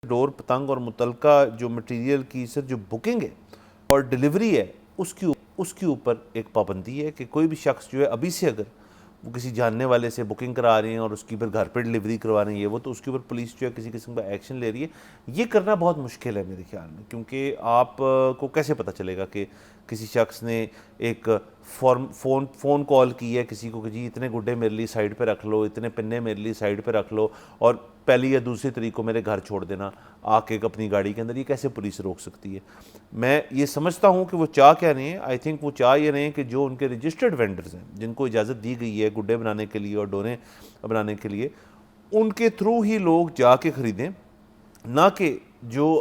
ڈور پتنگ اور متعلقہ جو مٹیریل کی سر جو بکنگ ہے اور ڈیلیوری ہے اس کے اوپر ایک پابندی ہے کہ کوئی بھی شخص جو ہے ابھی سے اگر وہ کسی جاننے والے سے بکنگ کرا رہے ہیں اور اس کی پھر گھر پہ ڈیلیوری کروا رہے ہیں وہ تو اس کے اوپر پولیس جو ہے کسی قسم کا ایکشن لے رہی ہے. یہ کرنا بہت مشکل ہے میرے خیال میں, کیونکہ آپ کو کیسے پتہ چلے گا کہ کسی شخص نے ایک فون کال کی ہے کسی کو کہ جی اتنے گڈے میرے لیے سائڈ پہ رکھ لو, اتنے پنے میرے لیے سائڈ پہ رکھ لو اور پہلی یا دوسری تاریخ کو میرے گھر چھوڑ دینا آ کے اپنی گاڑی کے اندر. یہ کیسے پولیس روک سکتی ہے؟ میں یہ سمجھتا ہوں کہ وہ چاہ کیا رہے ہیں. آئی تھنک وہ چاہ یہ رہے ہیں کہ جو ان کے رجسٹرڈ وینڈرز ہیں جن کو اجازت دی گئی ہے گڈے بنانے کے لیے اور ڈوریں بنانے کے لیے, ان کے تھرو ہی لوگ جا کے خریدیں, نہ کہ جو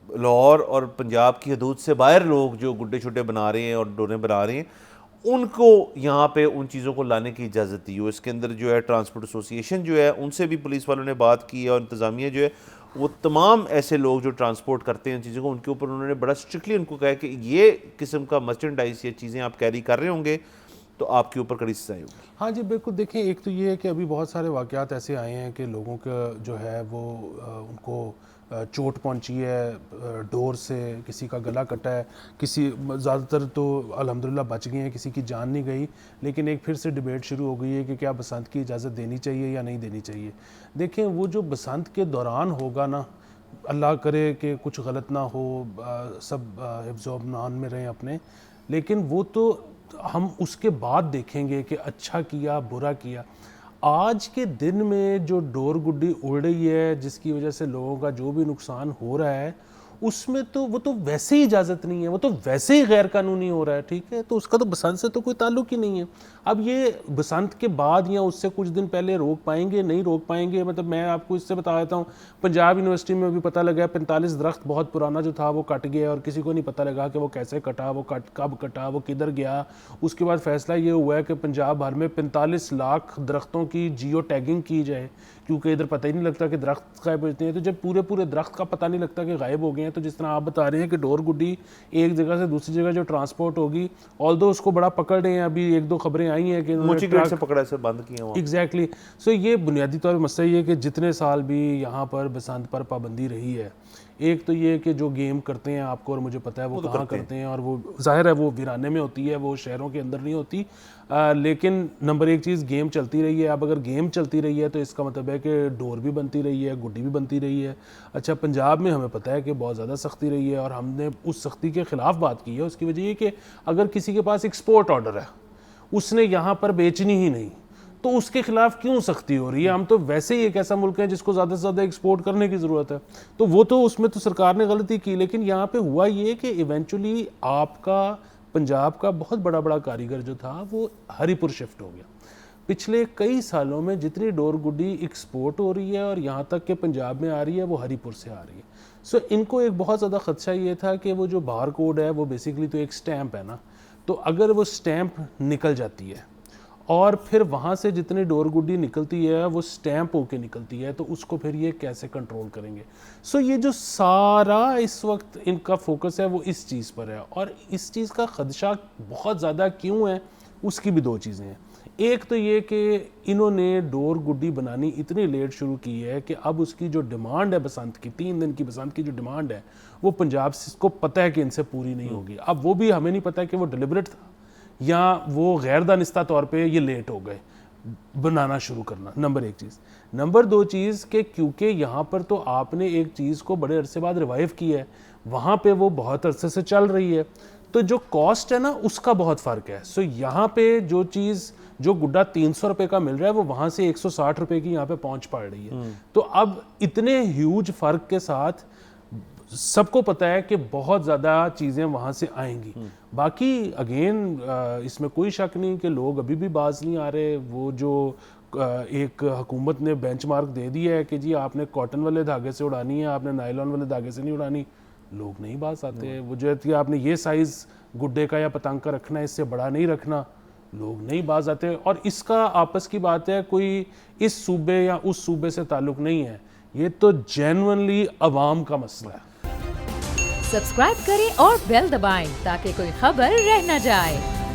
لاہور اور پنجاب کی حدود سے باہر لوگ جو گڈے چھوٹے بنا رہے ہیں اور ڈوریں بنا رہے ہیں ان کو یہاں پہ ان چیزوں کو لانے کی اجازت دی ہو. اس کے اندر جو ہے ٹرانسپورٹ ایسوسی ایشن جو ہے ان سے بھی پولیس والوں نے بات کی ہے اور انتظامیہ جو ہے وہ تمام ایسے لوگ جو ٹرانسپورٹ کرتے ہیں ان چیزوں کو ان کے اوپر انہوں نے بڑا اسٹرکٹلی ان کو کہا کہ یہ قسم کا مرچنڈائز یا چیزیں آپ کیری کر رہے ہوں گے تو آپ کے اوپر کڑی سزائیں ہوگی. ہاں جی بالکل. دیکھیں ایک تو یہ ہے کہ ابھی بہت سارے واقعات ایسے آئے ہیں کہ لوگوں کا جو ہے وہ ان کو چوٹ پہنچی ہے ڈور سے, کسی کا گلا کٹا ہے, کسی زیادہ تر تو الحمدللہ بچ گئے ہیں, کسی کی جان نہیں گئی. لیکن ایک پھر سے ڈیبیٹ شروع ہو گئی ہے کہ کیا بسنت کی اجازت دینی چاہیے یا نہیں دینی چاہیے. دیکھیں وہ جو بسنت کے دوران ہوگا نا, اللہ کرے کہ کچھ غلط نہ ہو, سب حفظ و امن میں رہیں اپنے, لیکن وہ تو ہم اس کے بعد دیکھیں گے کہ اچھا کیا برا کیا. آج کے دن میں جو ڈور گڈی اڑ رہی ہے جس کی وجہ سے لوگوں کا جو بھی نقصان ہو رہا ہے اس میں تو وہ تو ویسے ہی اجازت نہیں ہے, وہ تو ویسے ہی غیر قانونی ہو رہا ہے. ٹھیک ہے, تو اس کا تو بسنت سے تو کوئی تعلق ہی نہیں ہے. اب یہ بسنت کے بعد یا اس سے کچھ دن پہلے روک پائیں گے نہیں روک پائیں گے. مطلب میں آپ کو اس سے بتا دیتا ہوں, پنجاب یونیورسٹی میں بھی پتہ لگا 45 درخت بہت پرانا جو تھا وہ کٹ گیا اور کسی کو نہیں پتہ لگا کہ وہ کیسے کٹا, وہ کب کٹا, وہ کدھر گیا. اس کے بعد فیصلہ یہ ہوا ہے کہ پنجاب بھر میں 45 لاکھ درختوں کی جیو ٹیگنگ کی جائے, کیونکہ ادھر پتہ ہی نہیں لگتا کہ درخت غائب ہوتے ہیں. تو جب پورے درخت کا پتہ نہیں لگتا کہ غائب ہو گئے ہیں, تو جس طرح آپ بتا رہے ہیں کہ ڈور گڈی ایک جگہ سے دوسری جگہ جو ٹرانسپورٹ ہوگی, آلدو اس کو بڑا پکڑ رہے ہیں, ابھی 1-2 خبریں آئی ہیں کہ موچی گیٹ سے پکڑا سے بند کیا. ایگزیکٹلی. سو یہ بنیادی طور پر مسئلہ یہ ہے کہ جتنے سال بھی یہاں پر بسنت پر پابندی رہی ہے, ایک تو یہ کہ جو گیم کرتے ہیں آپ کو اور مجھے پتہ ہے وہ کہاں کرتے ہیں, اور وہ ظاہر ہے وہ ویرانے میں ہوتی ہے, وہ شہروں کے اندر نہیں ہوتی. لیکن نمبر ایک چیز گیم چلتی رہی ہے. اب اگر گیم چلتی رہی ہے تو اس کا مطلب ہے کہ ڈور بھی بنتی رہی ہے, گڈی بھی بنتی رہی ہے. اچھا, پنجاب میں ہمیں پتہ ہے کہ بہت زیادہ سختی رہی ہے اور ہم نے اس سختی کے خلاف بات کی ہے. اس کی وجہ یہ کہ اگر کسی کے پاس ایکسپورٹ آرڈر ہے, اس نے یہاں پر بیچنی ہی نہیں, تو اس کے خلاف کیوں سختی ہو رہی ہے؟ ہم تو ویسے ہی ایک ایسا ملک ہے جس کو زیادہ سے زیادہ ایکسپورٹ کرنے کی ضرورت ہے, تو وہ تو اس میں تو سرکار نے غلطی کی. لیکن یہاں پہ ہوا یہ کہ ایونچولی آپ کا پنجاب کا بہت بڑا کاریگر جو تھا وہ ہری پور شفٹ ہو گیا. پچھلے کئی سالوں میں جتنی ڈور گڈی ایکسپورٹ ہو رہی ہے اور یہاں تک کہ پنجاب میں آ رہی ہے وہ ہری پور سے آ رہی ہے. سو ان کو ایک بہت زیادہ خدشہ یہ تھا کہ وہ جو بار کوڈ ہے وہ بیسیکلی تو ایک سٹیمپ ہے نا, تو اگر وہ سٹیمپ نکل جاتی ہے اور پھر وہاں سے جتنی ڈور گڈی نکلتی ہے وہ سٹیمپ ہو کے نکلتی ہے, تو اس کو پھر یہ کیسے کنٹرول کریں گے؟ سو یہ جو سارا اس وقت ان کا فوکس ہے وہ اس چیز پر ہے. اور اس چیز کا خدشہ بہت زیادہ کیوں ہے, اس کی بھی 2 چیزیں ہیں. ایک تو یہ کہ انہوں نے ڈور گڈی بنانی اتنی لیٹ شروع کی ہے کہ اب اس کی جو ڈیمانڈ ہے بسنت کی, 3 دن کی بسنت کی جو ڈیمانڈ ہے وہ پنجاب کو پتہ ہے کہ ان سے پوری نہیں ہوگی. اب وہ بھی ہمیں نہیں پتہ کہ وہ ڈیلیبریٹ تھا یا وہ غیر دانستہ طور پہ یہ لیٹ ہو گئے بنانا شروع کرنا. نمبر 1 چیز. نمبر 2 چیز کہ کیونکہ یہاں پر تو آپ نے ایک چیز کو بڑے عرصے بعد ریوائیو کی ہے, وہاں پہ وہ بہت عرصے سے چل رہی ہے, تو جو کاسٹ ہے نا اس کا بہت فرق ہے. سو یہاں پہ جو چیز جو گڈا 300 روپے کا مل رہا ہے وہ وہاں سے 160 روپے کی یہاں پہ پہنچ پڑ رہی ہے. تو اب اتنے ہیوج فرق کے ساتھ سب کو پتہ ہے کہ بہت زیادہ چیزیں وہاں سے آئیں گی. باقی اگین اس میں کوئی شک نہیں کہ لوگ ابھی بھی باز نہیں آ رہے. وہ جو ایک حکومت نے بینچ مارک دے دیا ہے کہ جی آپ نے کاٹن والے دھاگے سے اڑانی ہے, آپ نے نائلون والے دھاگے سے نہیں اڑانی, لوگ نہیں باز آتے. وہ جو ہے کہ آپ نے یہ سائز گڈے کا یا پتنگ کا رکھنا ہے, اس سے بڑا نہیں رکھنا, لوگ نہیں باز آتے. اور اس کا آپس کی بات ہے, کوئی اس صوبے یا اس صوبے سے تعلق نہیں ہے, یہ تو جینوئنلی عوام کا مسئلہ ہے. سبسکرائب کریں اور بیل دبائیں تاکہ کوئی خبر رہ نہ جائے.